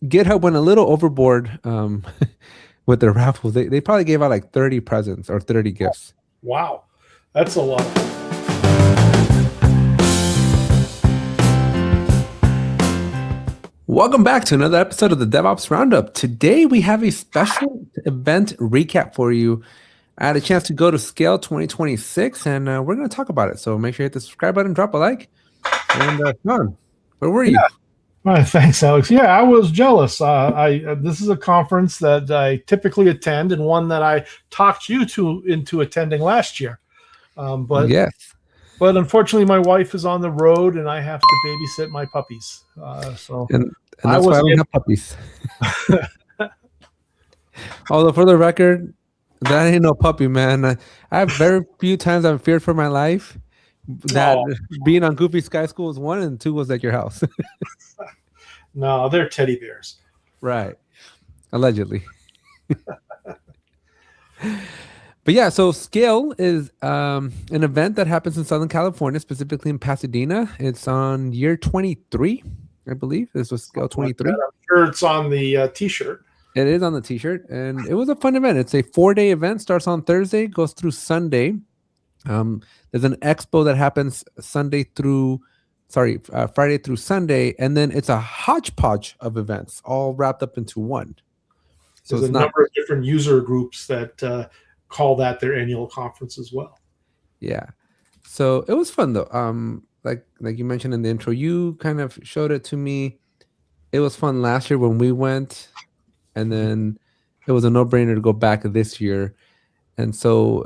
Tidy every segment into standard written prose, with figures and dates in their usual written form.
GitHub went a little overboard with their raffles. They probably gave out like 30 presents or 30 gifts. Wow, that's a lot. Welcome back to another episode of the DevOps Roundup. Today we have a special event recap for you. I had a chance to go to SCaLE 2026, and we're going to talk about it. So make sure you hit the subscribe button, drop a like, and Sean, where were you? Thanks, Alex. Yeah, I was jealous. This is a conference that I typically attend, and one that I talked you into attending last year. But Yes. But unfortunately, my wife is on the road, and I have to babysit my puppies. And that's why I don't have puppies. Although, for the record, that ain't no puppy, man. I have very few times I've feared for my life. That being on Goofy Sky School was one, and two was at your house. No, they're teddy bears. Right. Allegedly. But yeah, so SCaLE is an event that happens in Southern California, specifically in Pasadena. It's on year 23, I believe. This was SCaLE 23. I'm sure it's on the T-shirt. It is on the T-shirt, and it was a fun event. It's a 4-day event, starts on Thursday, goes through Sunday. There's an expo that happens Friday through Sunday, and then it's a hodgepodge of events, all wrapped up into one. So there's a number of different user groups that call that their annual conference as well. Yeah, so it was fun though. Like you mentioned in the intro, you kind of showed it to me. It was fun last year when we went, and then it was a no-brainer to go back this year. And so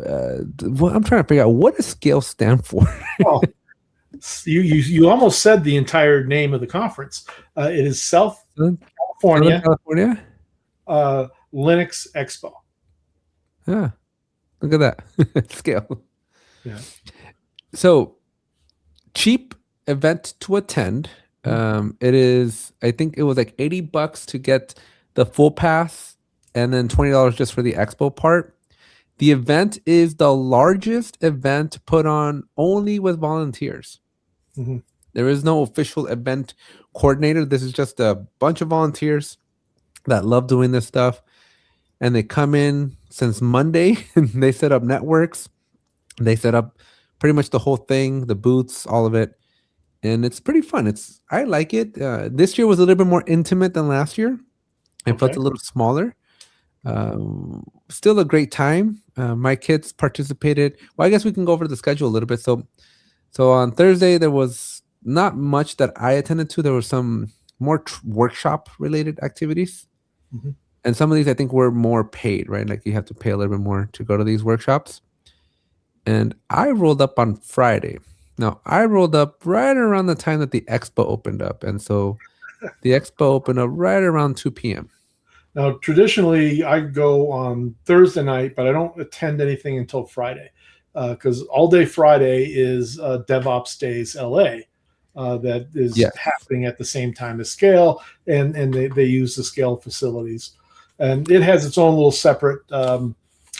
I'm trying to figure out, what does SCaLE stand for? Well, you almost said the entire name of the conference. It is California Linux Expo. Yeah, look at that. SCaLE. Yeah. So cheap event to attend. It is, I think it was like $80 to get the full pass, and then $20 just for the expo part. The event is the largest event put on only with volunteers. Mm-hmm. There is no official event coordinator. This is just a bunch of volunteers that love doing this stuff. And they come in since Monday, and they set up networks. They set up pretty much the whole thing, the booths, all of it. And it's pretty fun. I like it. This year was a little bit more intimate than last year. It felt a little smaller. Still a great time. My kids participated. Well, I guess we can go over the schedule a little bit. So on Thursday, there was not much that I attended to. There were some more workshop related activities. Mm-hmm. And some of these I think were more paid, right? Like you have to pay a little bit more to go to these workshops. And I rolled up on Friday. Now, I rolled up right around the time that the expo opened up. And so the expo opened up right around 2 p.m. Now, traditionally, I go on Thursday night, but I don't attend anything until Friday, because all day Friday is DevOps Days LA that is happening at the same time as SCaLE, and they use the SCaLE facilities. And it has its own little separate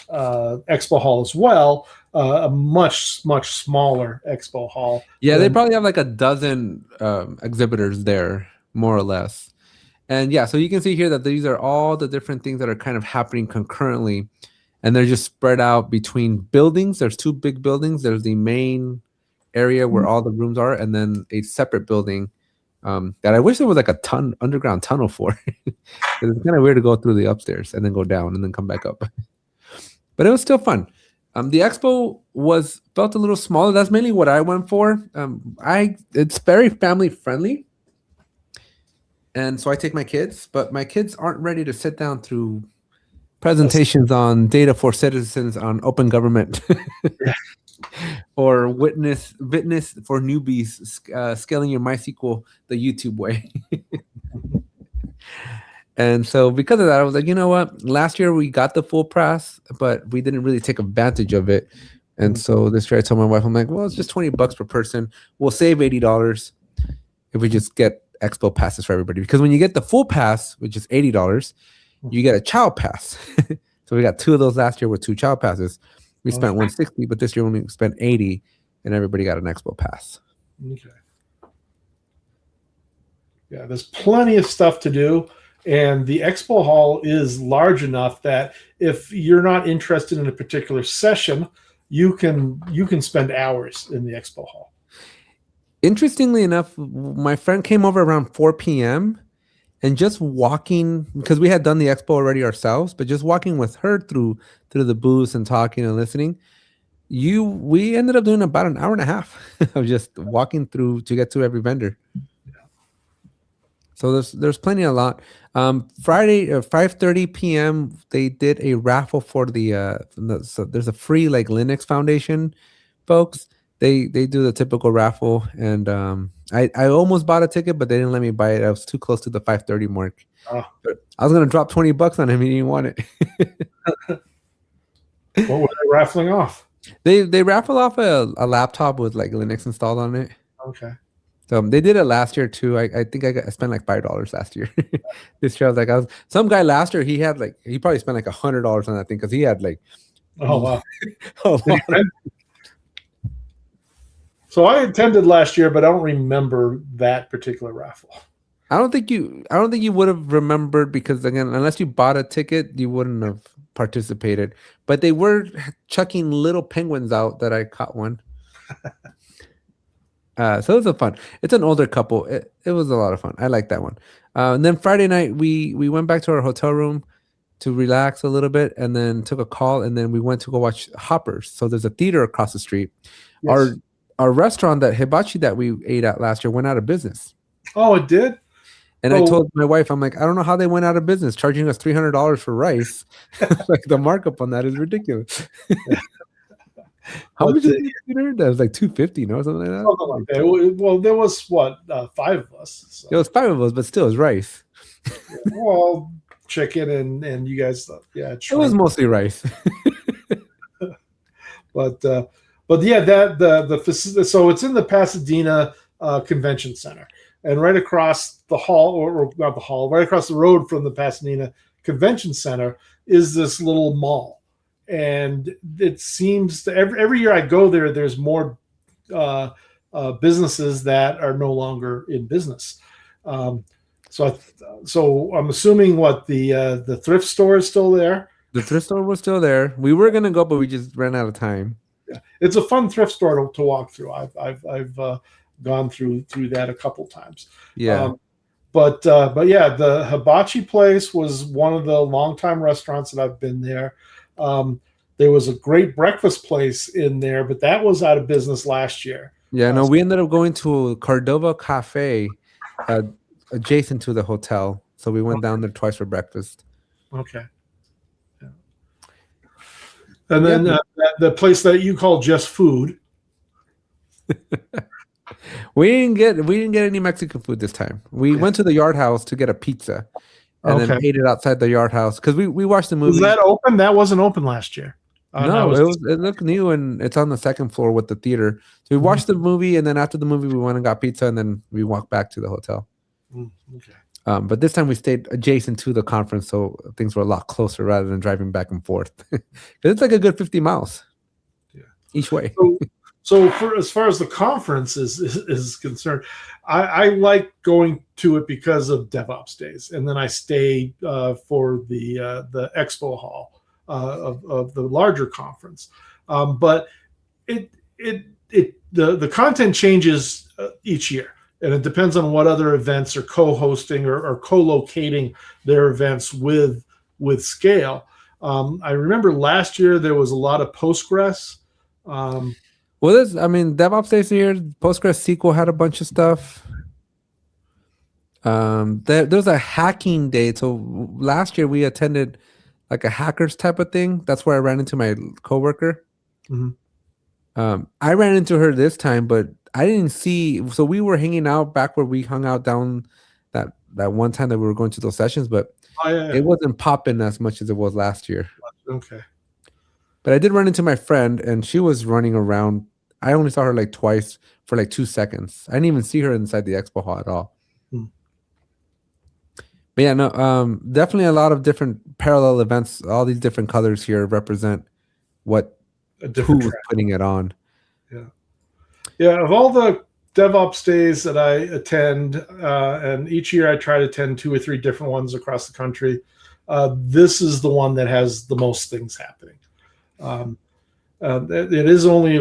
expo hall as well, a much smaller expo hall. Yeah, they probably have like a dozen exhibitors there, more or less. And yeah, so you can see here that these are all the different things that are kind of happening concurrently, and they're just spread out between buildings. There's 2 big buildings. There's the main area where all the rooms are, and then a separate building that I wish there was like a underground tunnel for. It's kind of weird to go through the upstairs and then go down and then come back up. But it was still fun. The expo felt a little smaller. That's mainly what I went for. It's very family friendly. And so I take my kids, but my kids aren't ready to sit down through presentations on data for citizens on open government or witness for newbies, scaling your MySQL the YouTube way. And so because of that, I was like, you know what? Last year we got the full pass, but we didn't really take advantage of it. And so this year I told my wife, I'm like, well, it's just $20 per person. We'll save $80 if we just get expo passes for everybody, because when you get the full pass, which is $80, you get a child pass. So we got 2 of those last year with 2 child passes. We spent $160, but this year only spent $80, and everybody got an expo pass. Okay. Yeah, there's plenty of stuff to do. And the expo hall is large enough that if you're not interested in a particular session, you can spend hours in the expo hall. Interestingly enough, my friend came over around 4 p.m. and just walking, because we had done the expo already ourselves, but just walking with her through the booths and talking and listening, we ended up doing about an hour and a half of just walking through to get to every vendor. So there's plenty a lot. Friday 5:30 p.m. they did a raffle for so there's a free like Linux Foundation folks. They do the typical raffle, and I almost bought a ticket, but they didn't let me buy it. I was too close to the 5:30 mark. Oh. But I was gonna drop $20 on him. He didn't want it. What were they raffling off? They raffle off a laptop with like Linux installed on it. Okay. So they did it last year too. I think I spent like $5 last year. This year I was some guy last year he probably spent like $100 on that thing because he had like Oh wow. a lot. So I attended last year, but I don't remember that particular raffle. I don't think you would have remembered because again, unless you bought a ticket, you wouldn't have participated. But they were chucking little penguins out that I caught one. So it was fun. It's an older couple. It was a lot of fun. I like that one. And then Friday night we went back to our hotel room to relax a little bit, and then took a call, and then we went to go watch Hoppers. So there's a theater across the street. Yes. Our restaurant, that hibachi that we ate at last year, went out of business. Oh, it did? And I told my wife, I'm like, I don't know how they went out of business, charging us $300 for rice. Like the markup on that is ridiculous. How much is the theater? That was like $250, no, something like that. Something like that. Well, there was what 5 of us. So. It was 5 of us, but still, it's rice. Well, chicken and you guys, yeah, it was mostly rice. But yeah, that the so it's in the Pasadena Convention Center, and right across the hall, or not the hall, right across the road from the Pasadena Convention Center is this little mall. And it seems that every year I go there, there's more businesses that are no longer in business. So I'm assuming the thrift store is still there. The thrift store was still there. We were gonna go, but we just ran out of time. Yeah, it's a fun thrift store to walk through. I've gone through that a couple times. Yeah. But yeah, the hibachi place was one of the longtime restaurants that I've been there. There was a great breakfast place in there, but that was out of business last year. Yeah, no, we ended up going to Cordova Cafe adjacent to the hotel. So we went down there twice for breakfast. Okay. Yeah. And then the place that you call Just Food. We didn't get any Mexican food this time. We went to the Yard House to get a pizza, and then ate it outside the Yard House because we watched the movie. Was that open? That wasn't open last year. No, it looked new, and it's on the second floor with the theater. So we watched the movie, and then after the movie, we went and got pizza, and then we walked back to the hotel. Okay. But this time we stayed adjacent to the conference, so things were a lot closer rather than driving back and forth. It's like a good 50 miles each way. So as far as the conference is concerned, I like going to it because of DevOps days, and then I stay for the expo hall of the larger conference. But the content changes each year, and it depends on what other events are co-hosting or co-locating their events with SCaLE. I remember last year there was a lot of Postgres. Well, DevOps days here. PostgreSQL had a bunch of stuff. There's a hacking day. So last year we attended like a hackers type of thing. That's where I ran into my coworker. Mm-hmm. I ran into her this time, but I didn't see. So we were hanging out back where we hung out down that one time that we were going to those sessions, but it wasn't popping as much as it was last year. Okay. But I did run into my friend, and she was running around. I only saw her like twice for like 2 seconds. I didn't even see her inside the expo hall at all. But yeah, no, definitely a lot of different parallel events. All these different colors here represent who was putting it on. Yeah. Of all the DevOps days that I attend, and each year I try to attend 2 or 3 different ones across the country. This is the one that has the most things happening. It is only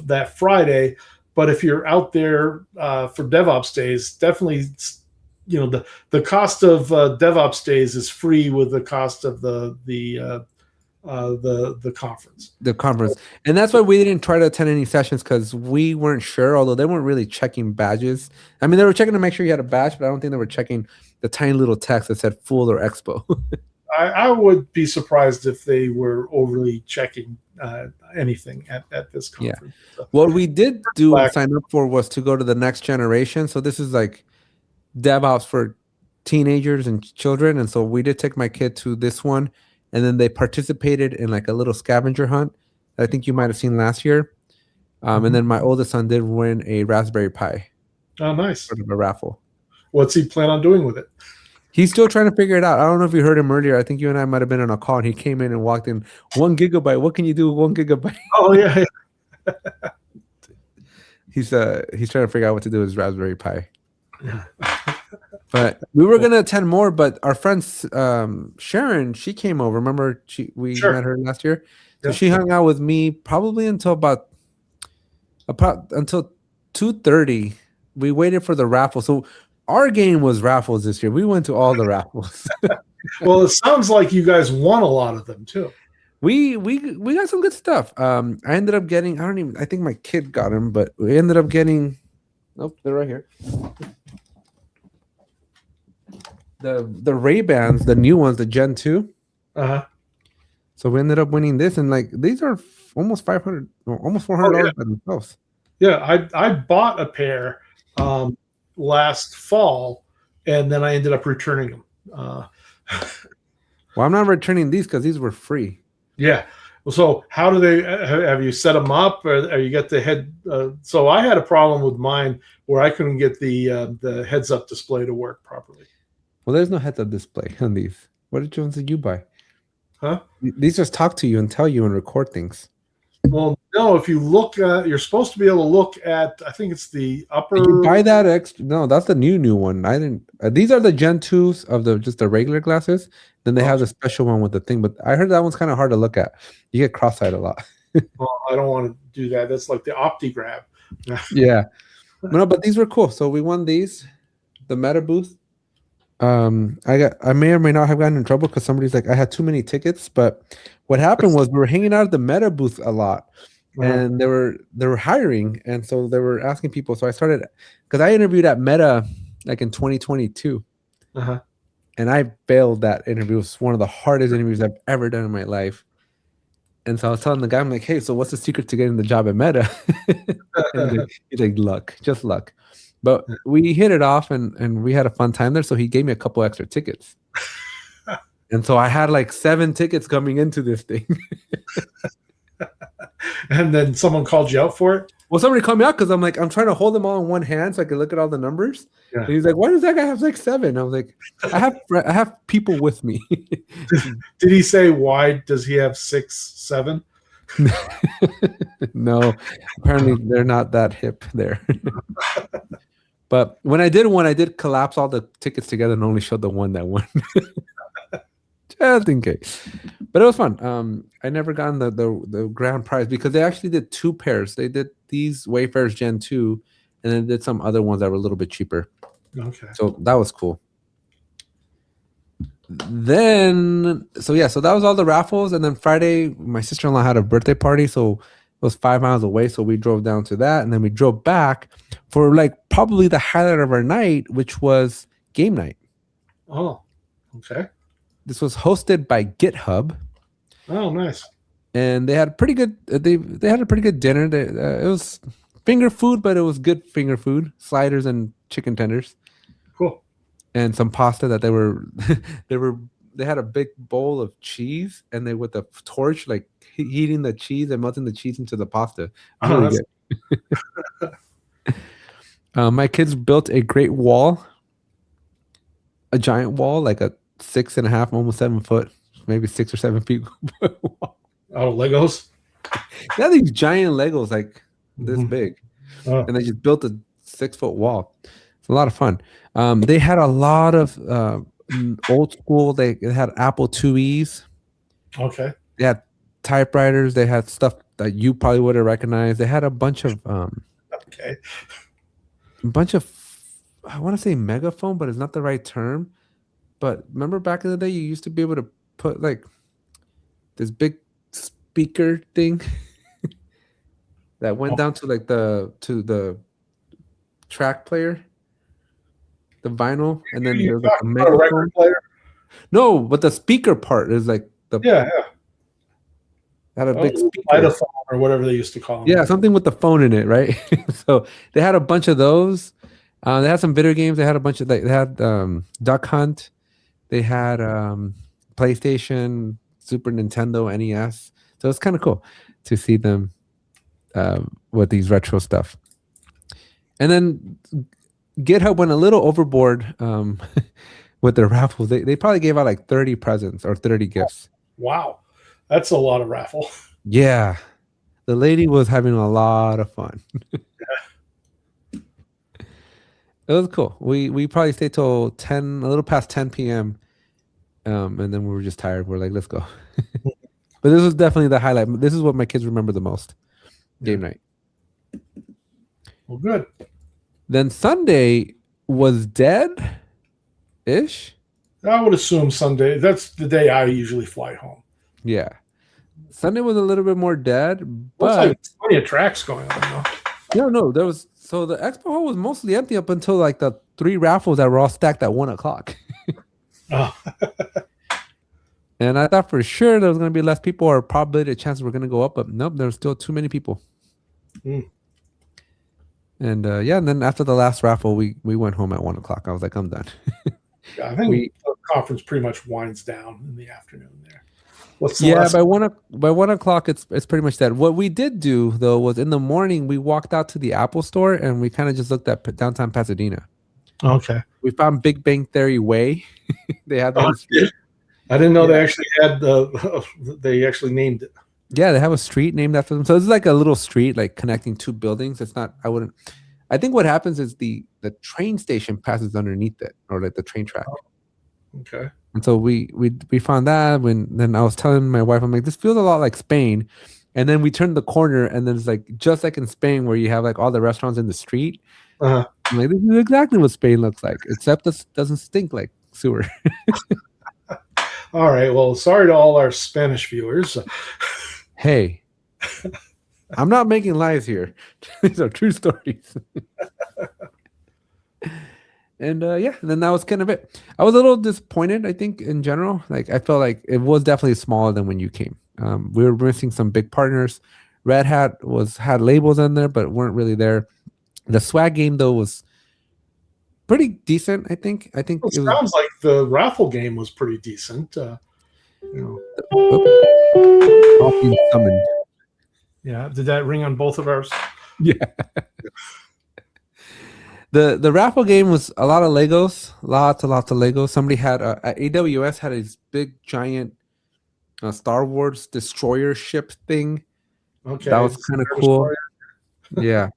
that Friday, but if you're out there for DevOps days, definitely, the cost of DevOps days is free with the cost of the conference. The conference. And that's why we didn't try to attend any sessions, because we weren't sure, although they weren't really checking badges. I mean, they were checking to make sure you had a badge, but I don't think they were checking the tiny little text that said Fool or Expo. I would be surprised if they were overly checking anything at this conference. Yeah. So, what we did do and sign up for was to go to the next generation. So this is like DevOps for teenagers and children. And so we did take my kid to this one, and then they participated in like a little scavenger hunt that I think you might have seen last year. And then my oldest son did win a Raspberry Pi. Oh, nice. Sort of a raffle. What's he plan on doing with it? He's still trying to figure it out. I don't know if you heard him earlier. I think you and I might have been on a call, and he came in and walked in. 1 gigabyte. What can you do with 1 gigabyte? Oh, yeah. He's trying to figure out what to do with his Raspberry Pi. But we were going to attend more, but our friend Sharon, she came over. Remember, we met her last year? So she hung out with me probably until until 2:30. We waited for the raffle. So our game was raffles this year. We went to all the raffles. Well, it sounds like you guys won a lot of them too. We got some good stuff. I ended up getting, I think my kid got them, but we ended up getting, nope, they're right here. The Ray-Bans, the new ones, the Gen 2. Uh-huh. So we ended up winning this, and like these are almost $500, almost $400 by themselves. Yeah, I bought a pair last fall, and then I ended up returning them. Well, I'm not returning these because these were free. Yeah. So how do they? Have you set them up, or you get the head? So I had a problem with mine where I couldn't get the heads-up display to work properly. Well, there's no heads-up display on these. What ones did you buy? Huh? These just talk to you and tell you and record things. Well, no. If you look, you're supposed to be able to look at. I think it's the upper. Did you buy that extra? No, that's the new one. I didn't. These are the Gen 2s of just the regular glasses. Then they have the special one with the thing. But I heard that one's kind of hard to look at. You get cross-eyed a lot. Well, I don't want to do that. That's like the OptiGrab. Yeah. No, but these were cool. So we won these. The Meta booth. I may or may not have gotten in trouble because somebody's like, I had too many tickets. But what happened was we were hanging out at the Meta booth a lot, and they were hiring, and so they were asking people. So I started, because I interviewed at Meta like in 2022, and I failed that interview. It was one of the hardest interviews I've ever done in my life. And so I was telling the guy, I'm like, hey, so what's the secret to getting the job at Meta? And he's like, luck, just luck. But we hit it off, and we had a fun time there. So he gave me a couple extra tickets. And so I had like 7 tickets coming into this thing. And then someone called you out for it? Well, somebody called me out because I'm trying to hold them all in one hand so I can look at all the numbers. Yeah. And he's like, why does that guy have like 7? I was like, I have people with me. Did he say, why does he have 6, 7? No, apparently they're not that hip there. But when I did one, I did collapse all the tickets together and only showed the one that won. Just in case. But it was fun. I never gotten the grand prize because they actually did 2 pairs. They did these Wayfarers Gen 2, and then did some other ones that were a little bit cheaper. Okay. So that was cool. Then, so that was all the raffles. And then Friday, my sister-in-law had a birthday party, so it was 5 miles away. So we drove down to that, and then we drove back for like probably the highlight of our night, which was game night. Oh, okay. This was hosted by GitHub. Oh, nice. And they had a pretty good. They had a pretty good dinner. It was finger food, but it was good finger food. Sliders and chicken tenders. Cool. And some pasta that they had a big bowl of cheese, and they with a torch like heating the cheese and melting the cheese into the pasta. Really good. My kids built a great wall, a giant wall, like a 6.5, almost 7 foot, maybe 6 or 7 feet wall. Oh, Legos? They had these giant Legos like this big. Oh. And they just built a 6-foot wall. It's a lot of fun. They had a lot of old school. They had Apple IIe's. Okay. They had typewriters. They had stuff that you probably would have recognized. They had a bunch of Okay. I want to say megaphone, but it's not the right term. But remember back in the day, you used to be able to put like this big speaker thing that went down to like the track player, the vinyl, and then there's like a megaphone. Record player? No, but the speaker part is like the had a big speaker or whatever they used to call them. Yeah, something with the phone in it, right? So they had a bunch of those. They had some video games. They had a bunch of they had Duck Hunt. They had PlayStation, Super Nintendo, NES. So it's kind of cool to see them with these retro stuff. And then GitHub went a little overboard with their raffles. They probably gave out like 30 presents or 30 gifts. Wow. That's a lot of raffle. Yeah. The lady was having a lot of fun. It was cool. We probably stayed till 10, a little past 10 p.m. And then we were just tired. We're like, let's go. But this was definitely the highlight. This is what my kids remember the most. Game night. Well, good. Then Sunday was dead-ish. I would assume Sunday. That's the day I usually fly home. Yeah. Sunday was a little bit more dead, but looks like plenty of tracks going on though. No, there was the expo hall was mostly empty up until like the 3 raffles that were all stacked at 1 o'clock. Oh. And I thought for sure there was going to be less people, or probably the chances were going to go up, but nope, there was still too many people. And and then after the last raffle, we went home at 1 o'clock. I was like, I'm done. I think the conference pretty much winds down in the afternoon there. By 1 o'clock, it's pretty much dead. What we did do though was in the morning we walked out to the Apple store and we kind of just looked at downtown Pasadena. Okay. We found Big Bang Theory Way. They had that. I didn't know they actually had they actually named it. Yeah, they have a street named after them. So it's like a little street like connecting 2 buildings. It's not. I think what happens is the train station passes underneath it, or like the train track. Okay. And so we found that then I was telling my wife, I'm like, this feels a lot like Spain. And then we turned the corner and then it's like just like in Spain where you have like all the restaurants in the street. I'm like, this is exactly what Spain looks like, except this doesn't stink like sewer. All right. Well, sorry to all our Spanish viewers. Hey, I'm not making lies here. These are true stories. And then that was kind of it. I was a little disappointed, I think, in general. Like, I felt like it was definitely smaller than when you came. We were missing some big partners. Red Hat had labels in there, but weren't really there. The swag game, though, was pretty decent, I think. It sounds like the raffle game was pretty decent. Summoned. Yeah. Did that ring on both of ours? Yeah. The raffle game was a lot of Legos, lots of Legos. Somebody had at AWS had a big giant Star Wars destroyer ship thing. Okay, that was kind of cool. Yeah,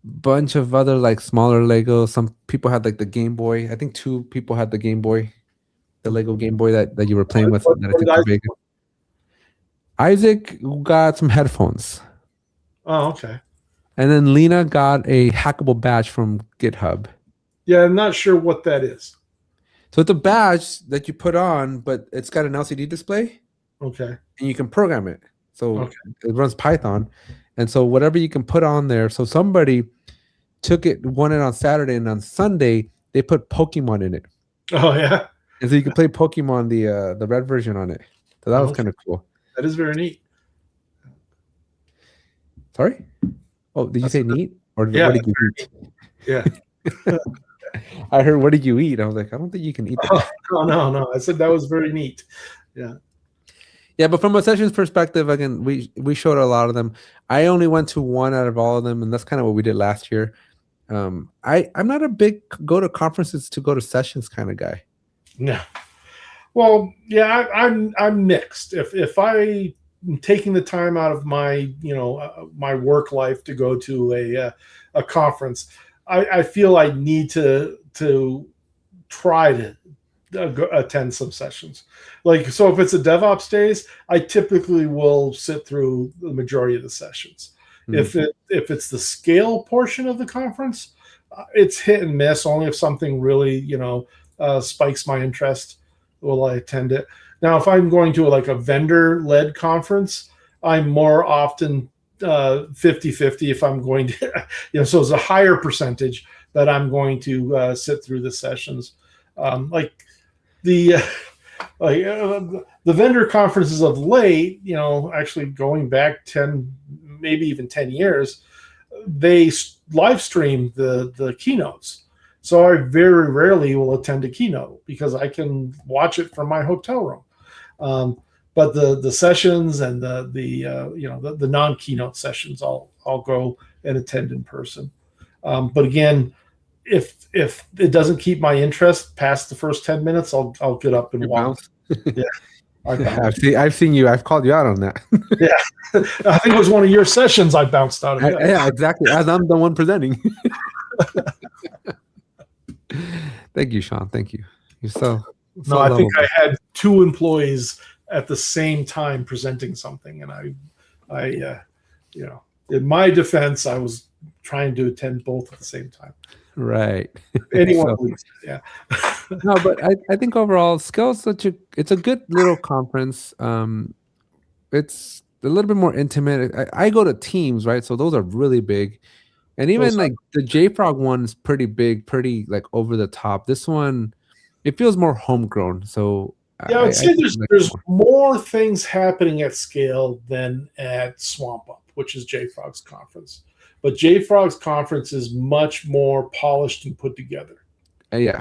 bunch of other like smaller Legos. Some people had like the Game Boy. I think 2 people had the Game Boy, the Lego Game Boy that you were playing with. That I took to Vegas. Isaac got some headphones. Oh, okay. And then Lena got a hackable badge from GitHub. Yeah, I'm not sure what that is. So it's a badge that you put on, but it's got an LCD display. Okay. And you can program it. So it runs Python. And so whatever you can put on there. So somebody won it on Saturday, and on Sunday, they put Pokemon in it. Oh, yeah. And so you can play Pokemon, the red version on it. So that was kind of cool. That is very neat. Sorry? Oh, did you say neat? Or what did you eat? Yeah. I heard, what did you eat? I was like, I don't think you can eat that. No. I said that was very neat. Yeah. Yeah, but from a sessions perspective, again, we showed a lot of them. I only went to 1 out of all of them, and that's kind of what we did last year. I'm not a big go to conferences to go to sessions kind of guy. No. Well, yeah, I'm mixed. If I taking the time out of my my work life to go to a conference, I feel I need to try to attend some sessions. Like, so if it's a DevOps days, I typically will sit through the majority of the sessions. If it's the SCaLE portion of the conference, it's hit and miss. Only if something really spikes my interest will I attend it. Now, if I'm going to like a vendor-led conference, I'm more often 50-50 if I'm going to, so it's a higher percentage that I'm going to sit through the sessions. Like the vendor conferences of late, actually going back 10, maybe even 10 years, they live stream the keynotes. So I very rarely will attend a keynote because I can watch it from my hotel room. But the sessions and the non-keynote sessions, I'll go and attend in person. But again, if it doesn't keep my interest past the first 10 minutes, I'll get up and walk. Yeah. I've seen you. I've called you out on that. Yeah, I think it was one of your sessions I bounced out of. Yeah, exactly. As I'm the one presenting. Thank you, Sean. Thank you. You're so no, I think I had 2 employees at the same time presenting something, and I in my defense, I was trying to attend both at the same time. Right. Anyone, yeah. No, but I think overall, SCaLE it's a good little conference. It's a little bit more intimate. I go to teams, right? So those are really big. And even like the JFrog one is pretty big, pretty like over the top. This one, it feels more homegrown. So yeah, I would say there's more things happening at SCaLE than at SwampUp, which is JFrog's conference. But JFrog's conference is much more polished and put together. Yeah.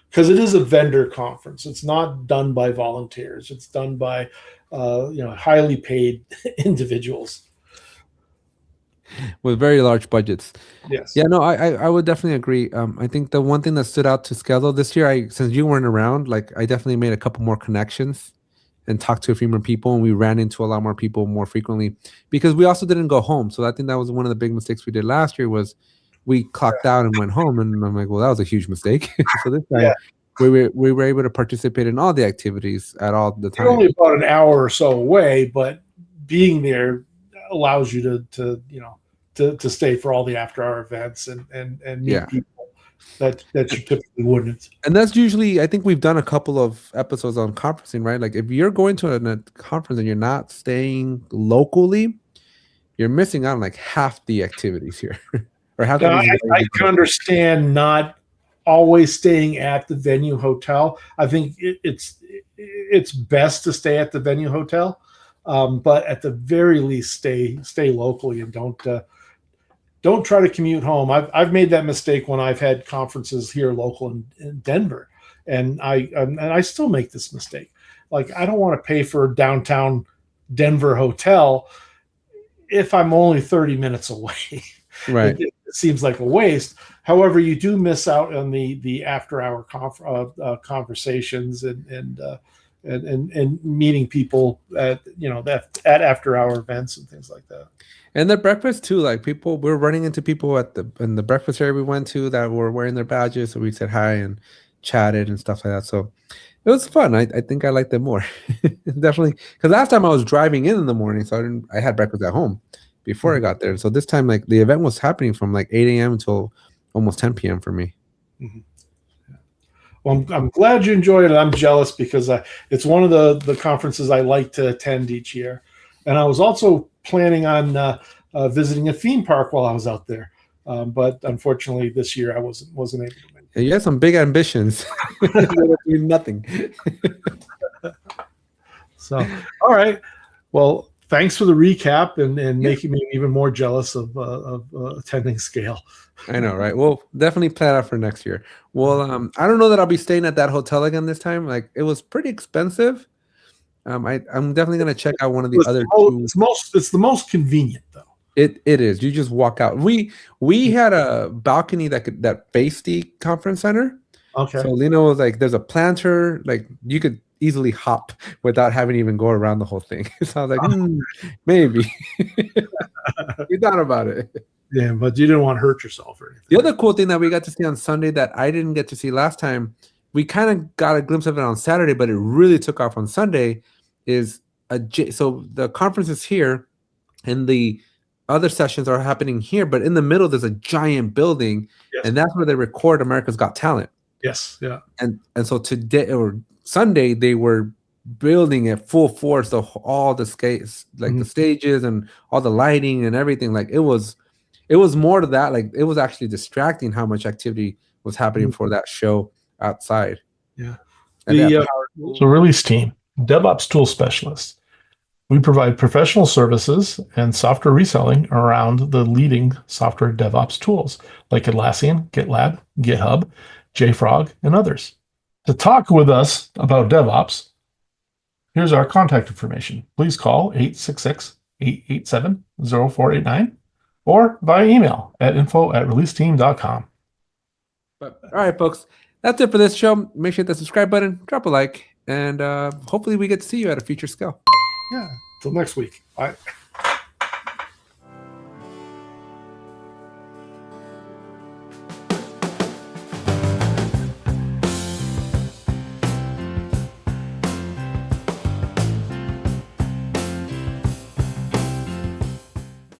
Because it is a vendor conference. It's not done by volunteers. It's done by highly paid individuals with very large budgets. Yes. Yeah, no, I would definitely agree. I think the one thing that stood out to SCaLE this year, since you weren't around, like I definitely made a couple more connections and talked to a few more people, and we ran into a lot more people more frequently because we also didn't go home. So I think that was one of the big mistakes we did last year was we clocked out and went home, and I'm like, well, that was a huge mistake. So this time we were able to participate in all the activities at all the time. You're only about an hour or so away, but being there allows you to stay for all the after-hour events and meet people that you typically wouldn't. And that's usually, I think we've done a couple of episodes on conferencing, right? Like if you're going to a conference and you're not staying locally, you're missing out on like half the activities here. Or half. I can understand not always staying at the venue hotel. I think it's best to stay at the venue hotel, but at the very least, stay locally and don't try to commute home. I've made that mistake when I've had conferences here local in Denver, and I still make this mistake. Like I don't want to pay for a downtown Denver hotel if I'm only 30 minutes away. Right. It seems like a waste. However, you do miss out on the after-hour conversations and meeting people at after-hour events and things like that. And the breakfast too, like we're running into people in the breakfast area we went to that were wearing their badges, so we said hi and chatted and stuff like that. So it was fun. I think I liked it more. Definitely, because last time I was driving in the morning, so I had breakfast at home before I got there. So this time, like the event was happening from like 8 a.m. until almost 10 p.m. for me. Mm-hmm. Yeah. Well, I'm glad you enjoyed it. I'm jealous because it's one of the conferences I like to attend each year. And I was also planning on visiting a theme park while I was out there. But unfortunately, this year I wasn't able to make it. You had some big ambitions. Nothing. So, all right. Well, thanks for the recap and making me even more jealous of attending SCaLE. I know, right? We'll definitely plan out for next year. Well, I don't know that I'll be staying at that hotel again this time. Like it was pretty expensive. I'm definitely gonna check out one of the other two. It's the most convenient though. It is. You just walk out. We had a balcony that faced the conference center. Okay. So Lena was like, "There's a planter. Like you could easily hop without having to even go around the whole thing. So I was like, maybe. We thought about it. Yeah, but you didn't want to hurt yourself or anything. The other cool thing that we got to see on Sunday that I didn't get to see last time, we kind of got a glimpse of it on Saturday, but it really took off on Sunday, is so the conference is here and the other sessions are happening here, but in the middle there's a giant building, and that's where they record America's Got Talent. Yes, yeah. And so today or Sunday they were building at full force all the skates, like the stages and all the lighting and everything. Like it was more to that. Like it was actually distracting how much activity was happening for that show outside. Yeah. So release team, DevOps tool specialists. We provide professional services and software reselling around the leading software DevOps tools like Atlassian, GitLab, GitHub, JFrog, and others. To talk with us about DevOps, here's our contact information. Please call 866-887-0489 or via email at info@releaseteam.com. But all right, folks, that's it for this show. Make sure to hit the subscribe button, drop a like, and hopefully we get to see you at a future SCaLE. Yeah. Till next week. Bye.